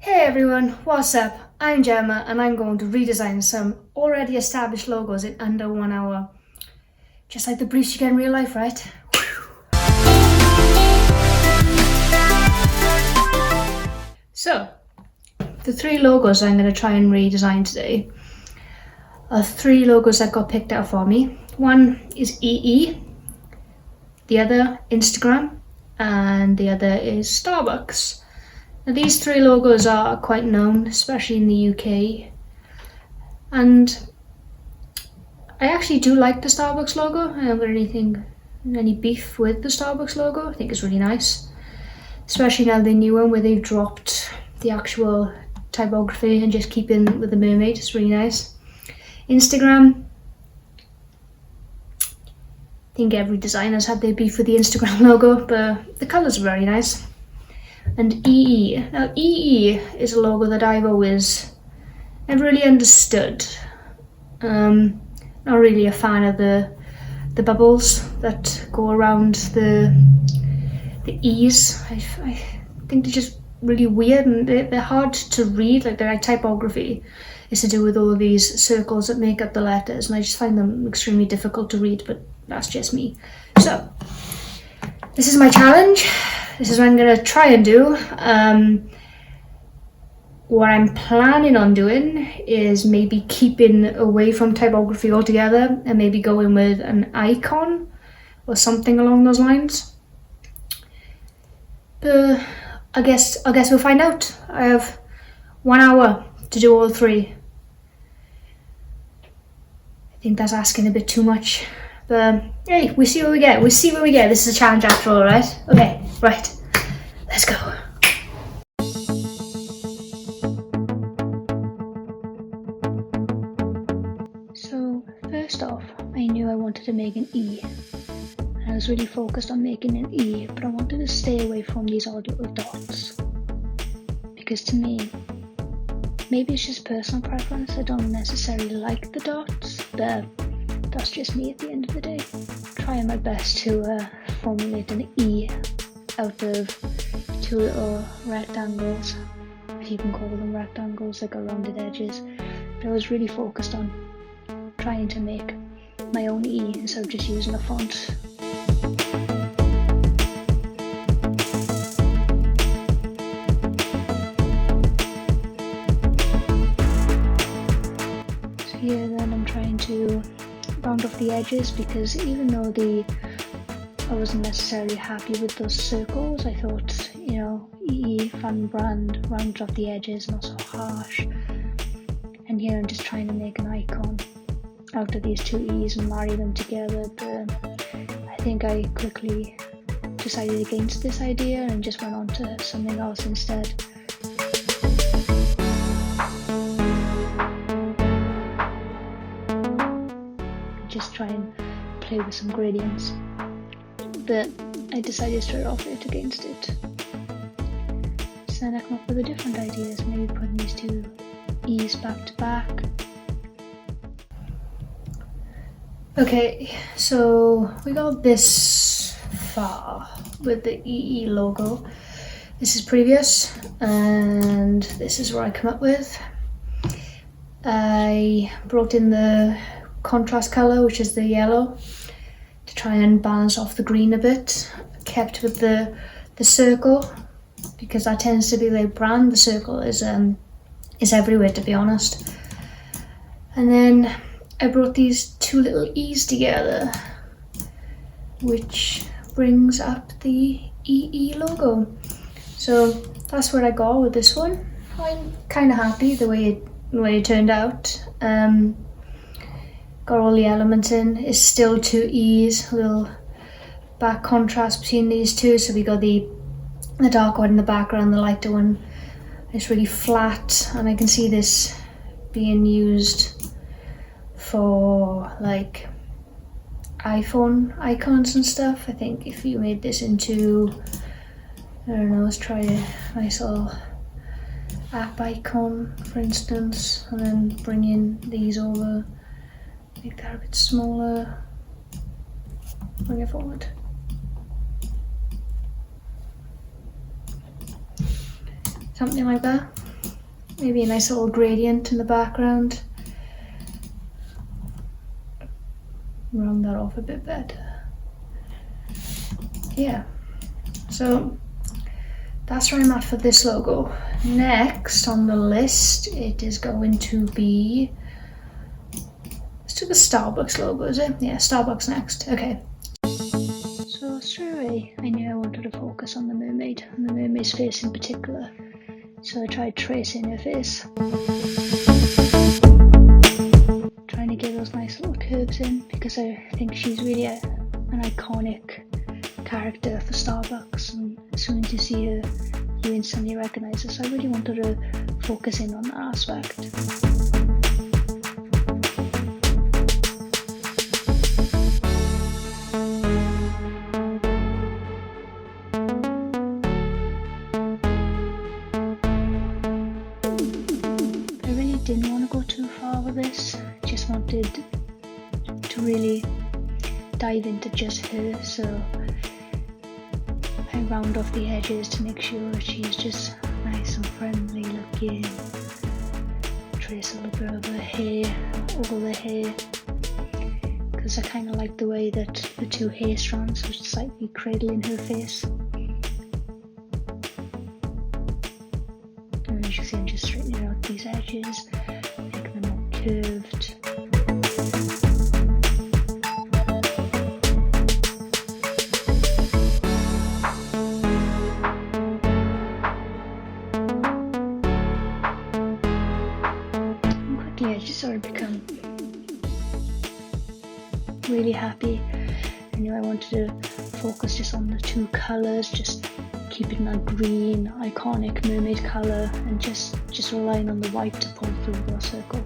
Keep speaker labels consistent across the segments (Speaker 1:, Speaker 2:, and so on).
Speaker 1: Hey everyone, what's up? I'm Gemma and I'm going to redesign some already established logos in under 1 hour. Just like the briefs you get in real life, right? So, the 3 logos I'm going to try and redesign today are 3 logos that got picked out for me. One is EE, the other Instagram, and the other is Starbucks. Now, these 3 logos are quite known, especially in the UK, and I actually do like the Starbucks logo. I don't got any beef with the Starbucks logo. I think it's really nice, especially now the new one where they've dropped the actual typography and just keep in with the mermaid. It's really nice. Instagram, I think every designer's had their beef with the Instagram logo, but the colours are very nice. And EE. Now EE is a logo that I've always never really understood. Not really a fan of the bubbles that go around the E's. I think they're just really weird and they're hard to read. Like their typography is to do with all of these circles that make up the letters, and I just find them extremely difficult to read, but that's just me. So this is my challenge. This is what I'm going to try and do. What I'm planning on doing is maybe keeping away from typography altogether and maybe going with an icon or something along those lines. But I guess we'll find out. I have 1 hour to do all 3. I think that's asking a bit too much. But hey, we see what we get. This is a challenge after all, right? Okay, right. Let's go. So first off, I knew I wanted to make an E. I was really focused on making an E, but I wanted to stay away from these odd little dots. Because to me, maybe it's just personal preference, I don't necessarily like the dots, but that's just me at the end of the day. Trying my best to formulate an E out of 2 little rectangles, if you can call them rectangles, like rounded edges. But I was really focused on trying to make my own E instead of just using a font. So here then I'm trying to round off the edges, because even though I wasn't necessarily happy with those circles, I thought, EE, fun brand, round off the edges, not so harsh. And here I'm just trying to make an icon out of these 2 E's and marry them together, but I think I quickly decided against this idea and just went on to something else instead. Just try and play with some gradients, but I decided straight off it against it. So then I come up with different ideas, maybe putting these 2 E's back to back. Okay, so we got this far with the EE logo. This is previous, and this is what I come up with. I brought in the contrast color, which is the yellow, to try and balance off the green a bit. Kept with the circle, because that tends to be the brand. The circle is everywhere, to be honest. And then I brought these 2 little E's together, which brings up the EE logo. So that's what I got with this one. I'm kind of happy the way it turned out. Got all the elements in. It's still 2 E's, a little back contrast between these 2. So we got the dark one in the background, the lighter one. It's really flat, and I can see this being used for like iPhone icons and stuff. I think if you made this into, I don't know, let's try a nice little app icon, for instance, and then bring in these over, make that a bit smaller, bring it forward. Something like that. Maybe a nice little gradient in the background. Round that off a bit better. Yeah, so that's where I'm at for this logo. Next on the list, it is going to be, let's do the Starbucks logo, is it? Yeah, Starbucks next. Okay. So straight away, I knew I wanted to focus on the mermaid, and the mermaid's face in particular. So I tried tracing her face. Trying to get those nice little curves in, because I think she's really an iconic character for Starbucks, and as soon as you see her, you instantly recognize her. So I really wanted to focus in on that aspect. I really didn't want to go too far with this. Just wanted to really dive into just her, so I round off the edges to make sure she's just nice and friendly looking. Trace a little bit of her hair, over the hair, because I kind of like the way that the two hair strands are slightly cradling her face. And as you see, I'm just straightening out these edges, making them more curved. Started to become really happy. I knew I wanted to focus just on the two colours, just keeping that green iconic mermaid colour, and just relying on the white to pull through the circle.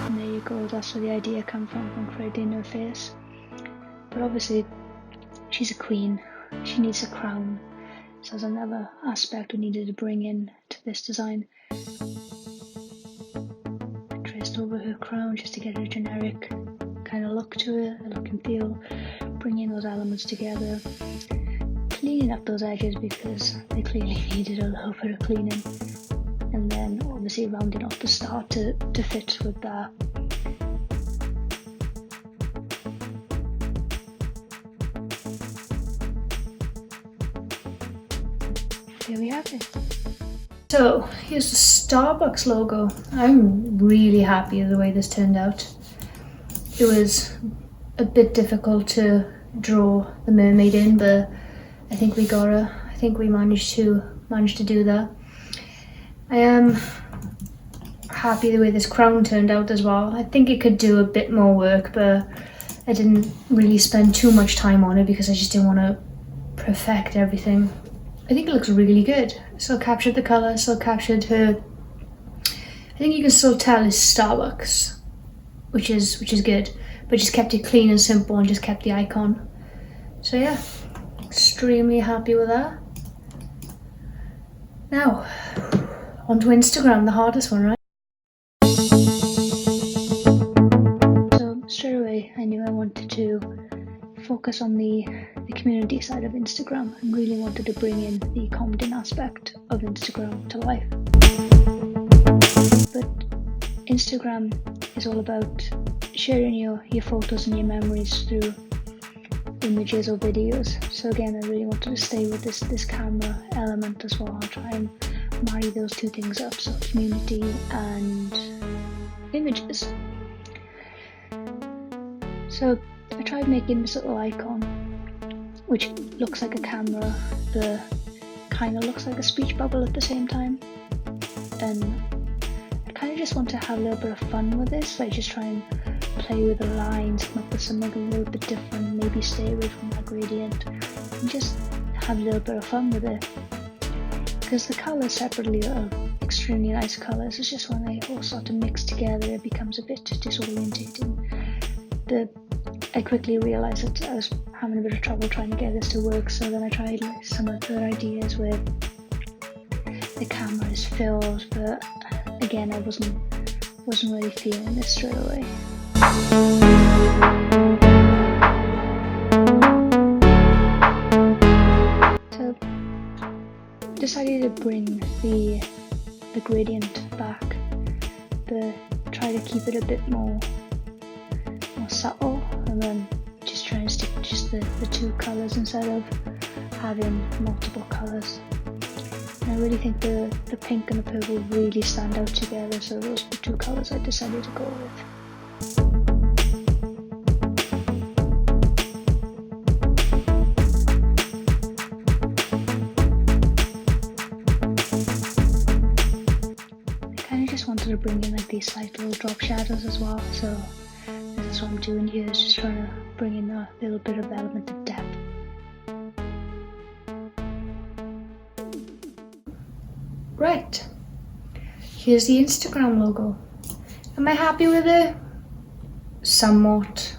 Speaker 1: And there you go, that's where the idea came from creating her face. But obviously she's a queen, she needs a crown. So there's another aspect we needed to bring in to this design. I traced over her crown just to get a generic kind of look to it, a look and feel, bringing those elements together, cleaning up those edges because they clearly needed a little bit of cleaning, and then obviously rounding off the star to fit with that. There we have it. So here's the Starbucks logo. I'm really happy with the way this turned out. It was a bit difficult to draw the mermaid in, but I think we got her. I think we managed to do that. I am happy the way this crown turned out as well. I think it could do a bit more work, but I didn't really spend too much time on it because I just didn't want to perfect everything. I think it looks really good. Still captured the colour, still captured her. I think you can still tell it's Starbucks, which is good, but just kept it clean and simple and just kept the icon. So yeah, extremely happy with that. Now, onto Instagram, the hardest one, right? So straight away, I knew I wanted to focus on the community side of Instagram and really wanted to bring in the commenting aspect of Instagram to life. But Instagram is all about sharing your photos and your memories through images or videos. So again, I really wanted to stay with this camera element as well. I'll try and marry those two things up, so community and images. So I tried making this little icon, which looks like a camera, but kind of looks like a speech bubble at the same time. And I kind of just want to have a little bit of fun with this. I just try and play with the lines, come up with something a little bit different, maybe stay away from that gradient, and just have a little bit of fun with it. Because the colours separately are extremely nice colours, it's just when they all start to mix together it becomes a bit disorientating. I quickly realised that I was having a bit of trouble trying to get this to work, so then I tried some other ideas where the camera is filled, but again I wasn't really feeling this straight away. decided to bring the gradient back, but try to keep it a bit more subtle, and then just try and stick to just the two colours instead of having multiple colours. And I really think the pink and the purple really stand out together, so those are the two colours I decided to go with. Wanted to bring in like these slight little drop shadows as well, so that's what I'm doing here, is just trying to bring in a little bit of element of depth. Right, here's the Instagram logo. Am I happy with it? Somewhat.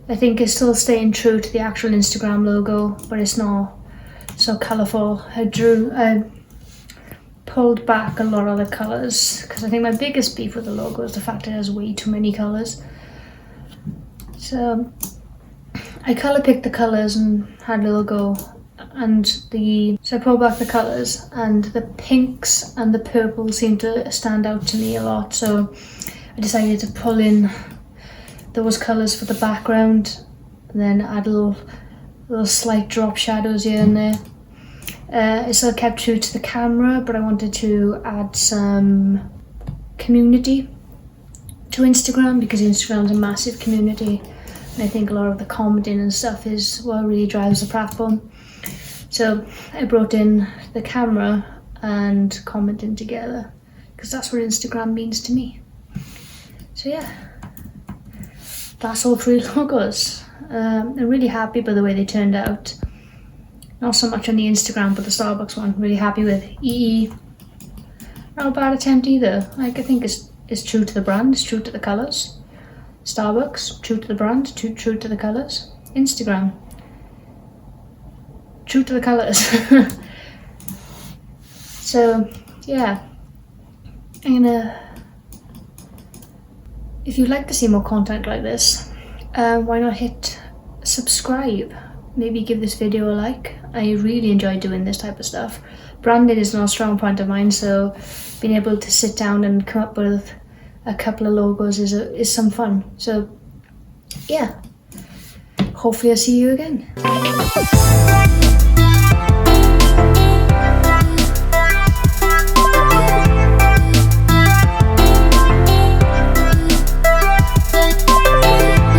Speaker 1: I think it's still staying true to the actual Instagram logo, but it's not so colourful. I pulled back a lot of the colours, because I think my biggest beef with the logo is the fact it has way too many colours. So I colour picked the colours and had a little go, so I pulled back the colours, and the pinks and the purple seemed to stand out to me a lot, so I decided to pull in those colours for the background and then add little slight drop shadows here and there. I still kept true to the camera, but I wanted to add some community to Instagram, because Instagram's a massive community, and I think a lot of the commenting and stuff is what really drives the platform. So I brought in the camera and commenting together, because that's what Instagram means to me. So yeah, that's all three logos. I'm really happy by the way they turned out. Not so much on the Instagram, but the Starbucks one, really happy with. EE, not a bad attempt either. Like, I think it's true to the brand, it's true to the colours. Starbucks, true to the brand, true to the colours. Instagram, true to the colours. So, yeah. If you'd like to see more content like this, why not hit subscribe? Maybe give this video a like. I really enjoy doing this type of stuff. Branding is not a strong point of mine, so being able to sit down and come up with a couple of logos is some fun. So yeah, hopefully I'll see you again.